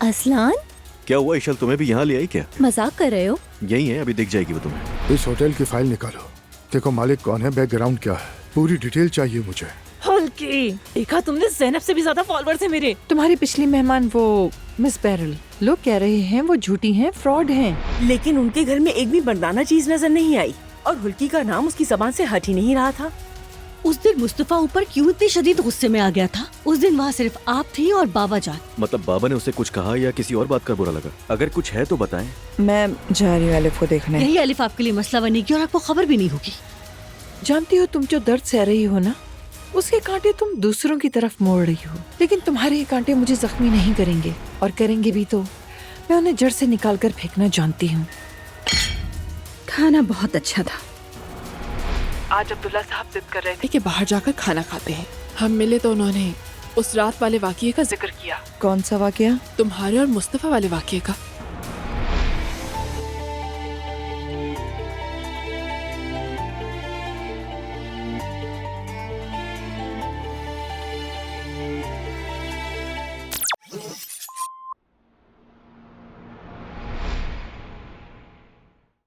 असलान, क्या हुआ इशल, तुम्हें भी यहाँ ले आई क्या? मजाक कर रहे हो? यही है, अभी दिख जाएगी वो तुम्हें। इस होटल की फाइल निकालो, देखो मालिक कौन है, बैकग्राउंड क्या है, पूरी डिटेल चाहिए मुझे। हल्की, देखा तुमने, ज़ैनब से भी ज्यादा फॉलोअर्स है मेरे। तुम्हारी पिछली मेहमान वो मिस बैरल, लोग कह रहे हैं वो झूठी हैं, फ्रॉड हैं। लेकिन उनके घर में एक भी मर्दाना चीज नजर नहीं आई और हुल्की का नाम उसकी जबान से हट ही नहीं रहा था। उस दिन मुस्तफा ऊपर क्यों इतनी शदीद गुस्से में आ गया था? उस दिन वहाँ सिर्फ आप थी और बाबा जान। मतलब बाबा ने उसे कुछ कहा या किसी और बात का बुरा लगा? अगर कुछ है तो बताएं। मैं जा रही हूँ एलिफ को देखने। यही अलिफ आपके लिए मसला बनेगी और आपको खबर भी नहीं होगी। जानती हो तुम जो दर्द सह रही हो ना, उसके कांटे तुम दूसरों की तरफ मोड़ रही हो, लेकिन तुम्हारे ये कांटे मुझे जख्मी नहीं करेंगे, और करेंगे भी तो मैं उन्हें जड़ से निकाल कर फेंकना जानती हूँ। खाना बहुत अच्छा था। आज अब्दुल्ला साहब जिद कर रहे थे कि बाहर जाकर खाना खाते हैं। हम मिले तो उन्होंने उस रात वाले वाक़ये का जिक्र किया। कौन सा वाकया? तुम्हारे और मुस्तफा वाले वाक़ये का।